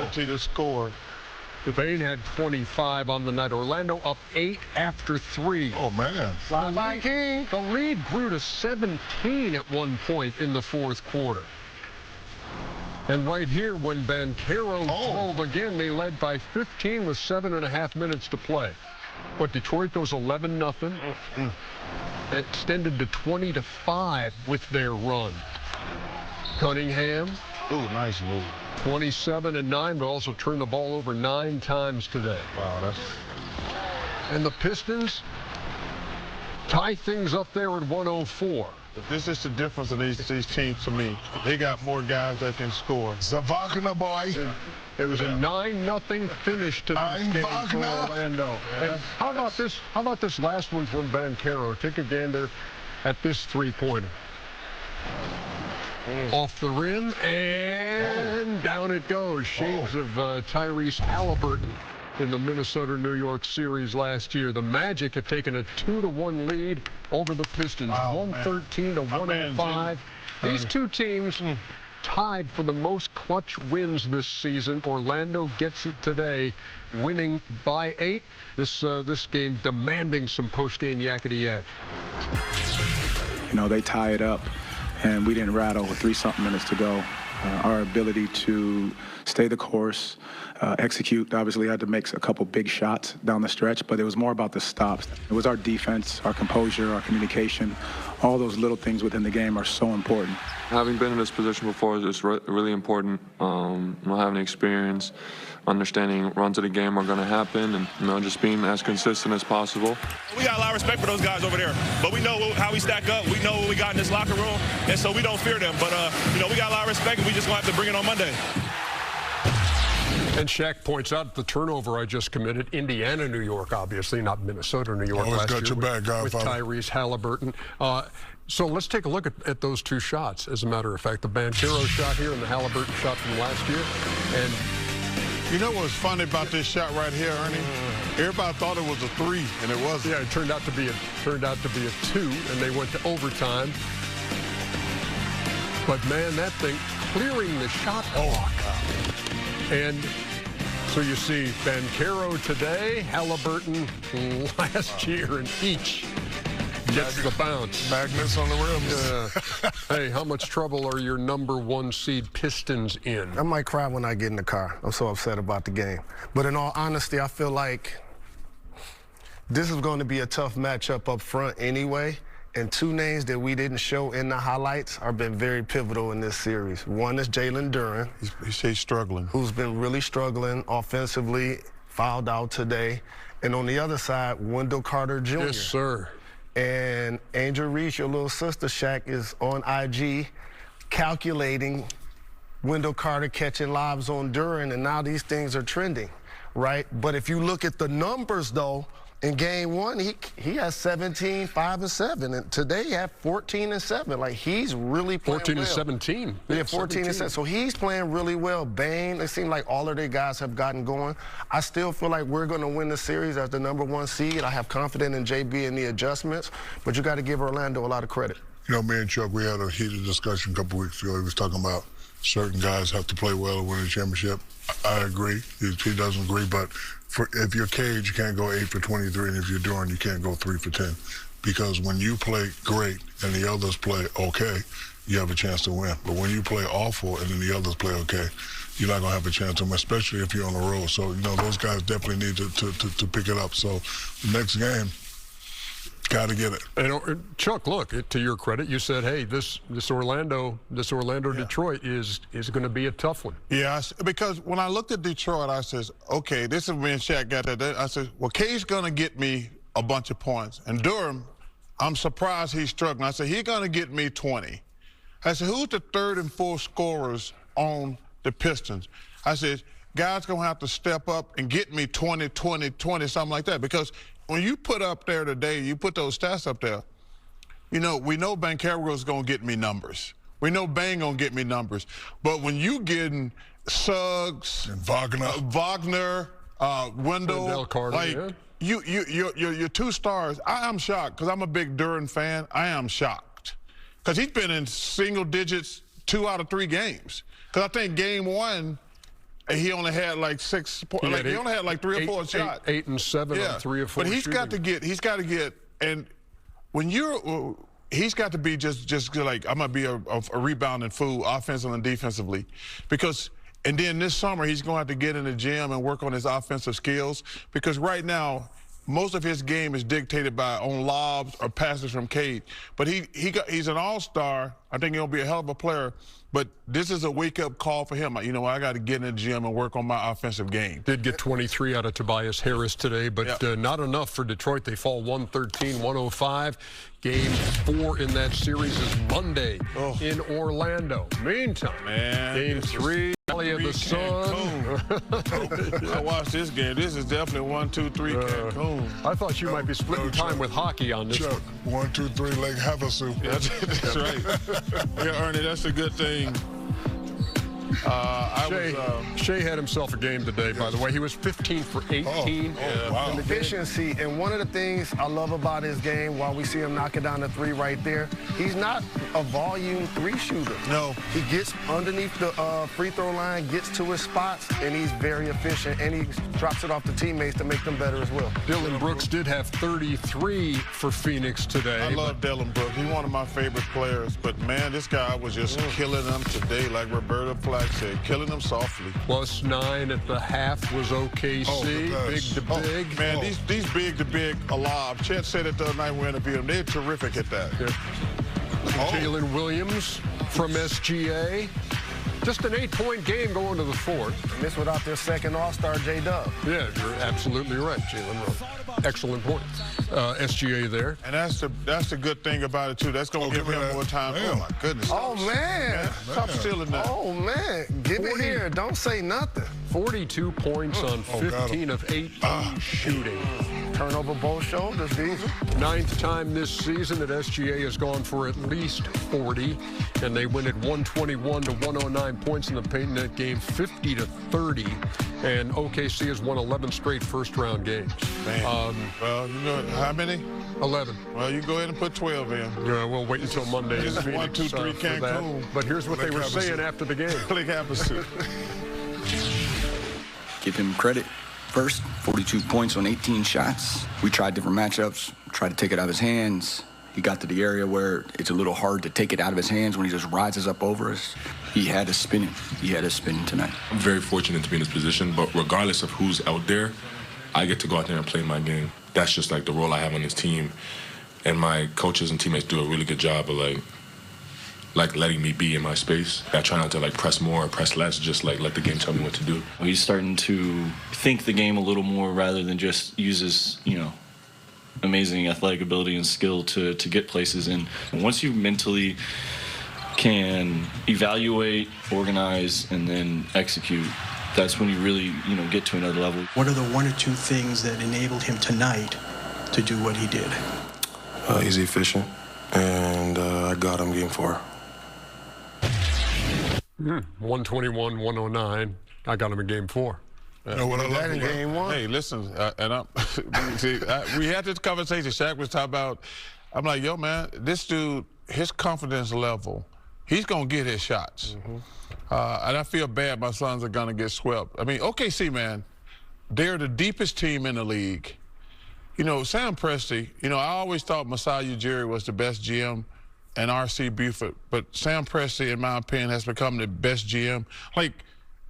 ability to score. Bain had 25 on the night. Orlando up 8 after 3. Oh, man. The lead grew to 17 at one point in the fourth quarter. And right here, when Banchero drove again, they led by 15 with 7.5 minutes to play. But Detroit goes 11-0. Extended to 20-5 with their run. Cunningham. Ooh, nice move. 27 and 9, but also turned the ball over 9 times today. Wow, and the Pistons tie things up there at 104. This is the difference in these teams to me. They got more guys that can score. Zavagna, boy. It was a 9-0 finish to this game for Orlando. And how about this last one from Banchero? Take a gander at this three-pointer. Off the rim, and down it goes. Shades of Tyrese Halliburton in the Minnesota-New York series last year. The Magic have taken a 2-1 lead over the Pistons, 113 to 105. These two teams tied for the most clutch wins this season. Orlando gets it today, winning by 8. This game demanding some post-game yakety-yak. You know, they tie it up, and we didn't rattle with 3-something minutes to go. Our ability to stay the course, execute, obviously had to make a couple big shots down the stretch, but it was more about the stops. It was our defense, our composure, our communication. All those little things within the game are so important. Having been in this position before is really important. Having experience, understanding runs of the game are going to happen, and just being as consistent as possible. We got a lot of respect for those guys over there, but we know how we stack up. We know what we got in this locker room, and so we don't fear them. But we got a lot of respect, and we just going to have to bring it on Monday. And Shaq points out the turnover I just committed. Indiana, New York, obviously, not Minnesota, New York. Always last got year your back, Godfather. with Tyrese Halliburton. So let's take a look at those two shots, as a matter of fact. The Banchero shot here and the Halliburton shot from last year. And you know what's funny about this shot right here, Ernie? Everybody thought it was a 3, and it wasn't. Yeah, it turned out to be a 2, and they went to overtime. But man, that thing clearing the shot clock. And so you see Banchero today, Halliburton last year, and each gets the bounce. Magnets on the rims. Hey, how much trouble are your #1 seed Pistons in? I might cry when I get in the car. I'm so upset about the game. But in all honesty, I feel like this is going to be a tough matchup up front anyway. And two names that we didn't show in the highlights have been very pivotal in this series. One is Jalen Duren. He's struggling. Who's been really struggling offensively, fouled out today. And on the other side, Wendell Carter Jr. Yes, sir. And Angel Reese, your little sister, Shaq, is on IG calculating Wendell Carter catching lobs on Duren, and now these things are trending, right? But if you look at the numbers, though, in game 1, he has 17, 5, and 7, and today he had 14 and 7. Like, he's really playing 14 well. and 17. Yeah, 14 and 7. So he's playing really well. Bain, it seems like all of their guys have gotten going. I still feel like we're going to win the series as the #1 seed. I have confidence in JB and the adjustments, but you got to give Orlando a lot of credit. You know, me and Chuck, we had a heated discussion a couple weeks ago. He was talking about certain guys have to play well to win a championship. I agree. He doesn't agree, but if you're Cage, you can't go 8 for 23, and if you're Durant, you can't go 3 for 10. Because when you play great and the others play okay, you have a chance to win. But when you play awful and then the others play okay, you're not going to have a chance to win, especially if you're on the road. So, you know, those guys definitely need to pick it up. So the next game, got to get it. And Chuck, look, to your credit, you said, hey, this Orlando Detroit is going to be a tough one. Yeah, because when I looked at Detroit, I says, okay, this is when Shaq got that. I said, well, K's going to get me a bunch of points. And Durham, I'm surprised he's struggling. I said, he's going to get me 20. I said, who's the 3rd and 4th scorers on the Pistons? I said, guys going to have to step up and get me 20, 20, 20, something like that. Because when you put up there today, you put those stats up there, you know, we know Banchero is going to get me numbers. We know Bain going to get me numbers. But when you getting Suggs, and Wagner, Carter, Wendell, like, your 2 stars, I am shocked because I'm a big Duren fan. I am shocked because he's been in single digits 2 out of 3 games. Because I think game 1, he only had like 6 points. He only had like 3 or 4 shots. 8 and 7 on 3 or 4. But he's got to get, and when he's got to be just like, I'm gonna be a rebounding fool, offensively and defensively, because. And then this summer, he's going to have to get in the gym and work on his offensive skills, because right now, most of his game is dictated by on lobs or passes from Cade. But he's an all-star. I think he'll be a hell of a player. But this is a wake-up call for him. You know, I got to get in the gym and work on my offensive game. Did get 23 out of Tobias Harris today, but not enough for Detroit. They fall 113-105. Game 4 in that series is Monday in Orlando. Meantime, Game 3. Valley of the Sun. I watched this game. This is definitely 1, 2, 3 Cancun. I thought you might be splitting time with hockey on this one. 1, 2, 3 Lake Havasu. That's right. Yeah, Ernie, that's a good thing. Shea had himself a game today, by the way. He was 15 for 18. Wow. Efficiency, and one of the things I love about his game, while we see him knocking down the 3 right there, he's not a volume 3 shooter. No. He gets underneath the free throw line, gets to his spots, and he's very efficient, and he drops it off to teammates to make them better as well. Dylan Brooks did have 33 for Phoenix today. I love Dylan Brooks. He's one of my favorite players, but man, this guy was just killing them today, like Roberto Flack said, killing them softly. +9 at the half was OKC. Big to big. Man, these big to big alive. Chet said it the other night we interviewed him. They're terrific at that. Jalen Williams from SGA. Just an 8-point game going to the 4th. And this without their second All-Star, J-Dub. Yeah, you're absolutely right, Jalen. Excellent point. SGA there. And that's the good thing about it, too. That's going to give him more time. Oh, my goodness. Oh, man. Stop stealing that. Oh, man. Give it here. Don't say nothing. 42 points on 15 of 18 shooting. Turnover both shoulders, Diesel. 9th time this season that SGA has gone for at least 40, and they win at 121 to 109 points in the paint in that game, 50 to 30, and OKC has won 11 straight first-round games. Man. Well, you know how many? 11. Well, you go ahead and put 12 in. Yeah, we'll wait until Monday. This is 1, 2, 3 Cancun. But here's what they were saying after the game. Lake Havasu. Give him credit. First, 42 points on 18 shots. We tried different matchups, tried to take it out of his hands. He got to the area where it's a little hard to take it out of his hands when he just rises up over us. He had us spinning. He had us spinning tonight. I'm very fortunate to be in this position, but regardless of who's out there, I get to go out there and play my game. That's just like the role I have on this team. And my coaches and teammates do a really good job of like letting me be in my space. I try not to like press more or press less, just like let the game tell me what to do. He's starting to think the game a little more rather than just use his, amazing athletic ability and skill to get places. And once you mentally can evaluate, organize, and then execute, that's when you really, get to another level. What are the 1 or 2 things that enabled him tonight to do what he did? He's efficient, and I got him game 4. 121-109. I got him in game 4. You know what I love in game 1? Hey, listen, we had this conversation. Shaq was talking about, I'm like, yo, man, this dude, his confidence level, he's going to get his shots. And I feel bad my sons are going to get swept. I mean, OKC, man, they're the deepest team in the league. Sam Presti, I always thought Masai Ujiri was the best GM and R.C. Buford, but Sam Presti, in my opinion, has become the best GM. Like,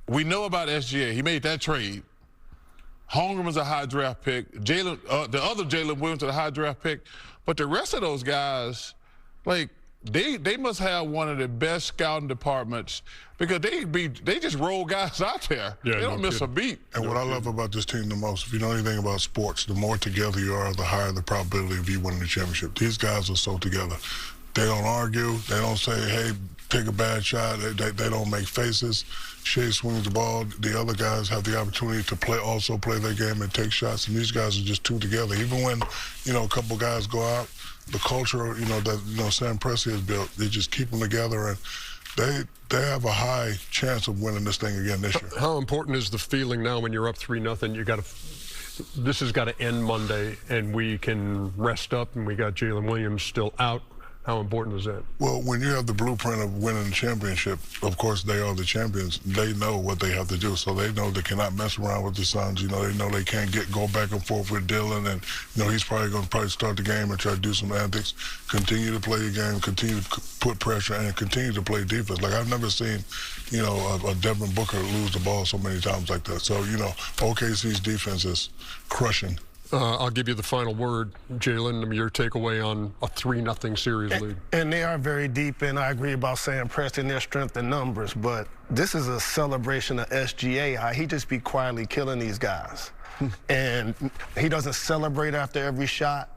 we know about SGA. He made that trade. Holmgren was a high draft pick. The other Jalen Williams was a high draft pick. But the rest of those guys, like, they must have one of the best scouting departments, because they just roll guys out there. Yeah, they don't miss a beat. And what I love about this team the most, if you know anything about sports, the more together you are, the higher the probability of you winning the championship. These guys are so together. They don't argue. They don't say, hey, take a bad shot. They don't make faces. Shea swings the ball. The other guys have the opportunity to also play their game and take shots. And these guys are just two together. Even when, a couple guys go out, the culture, that Sam Presti has built, they just keep them together, and they have a high chance of winning this thing again this year. How important is the feeling now when you're up 3-0? This has got to end Monday, and we can rest up, and we got Jalen Williams still out How important is that? Well, when you have the blueprint of winning the championship, of course they are the champions. They know what they have to do, so they know they cannot mess around with the Suns. You know, they know they can't go back and forth with Dylan, and you know he's probably going to start the game and try to do some antics. Continue to play the game, continue to put pressure, and continue to play defense. Like I've never seen, you know, a Devin Booker lose the ball so many times like that. So you know, OKC's defense is crushing. I'll give you the final word, Jalen. I mean, your takeaway on a 3-0 series lead. And they are very deep, and I agree about Sam Preston, their strength in numbers, but this is a celebration of SGA, how he just be quietly killing these guys. And he doesn't celebrate after every shot.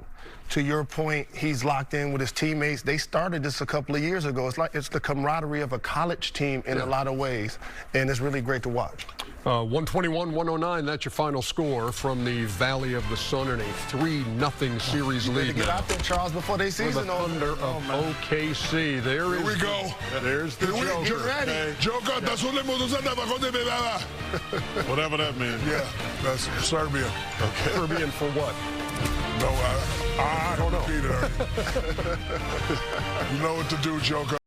To your point, he's locked in with his teammates. They started this a couple of years ago. It's the camaraderie of a college team in a lot of ways, and it's really great to watch. 121-109, that's your final score from the Valley of the Sun in a 3-0 series lead. Get out there, Charles, before they season the Thunder of OKC. There is. Here we go. There's the Joker. Get ready. Okay. Joker, Whatever that means. Yeah, that's Serbian. Okay. Serbian for what? No, I don't know. You know what to do, Joker.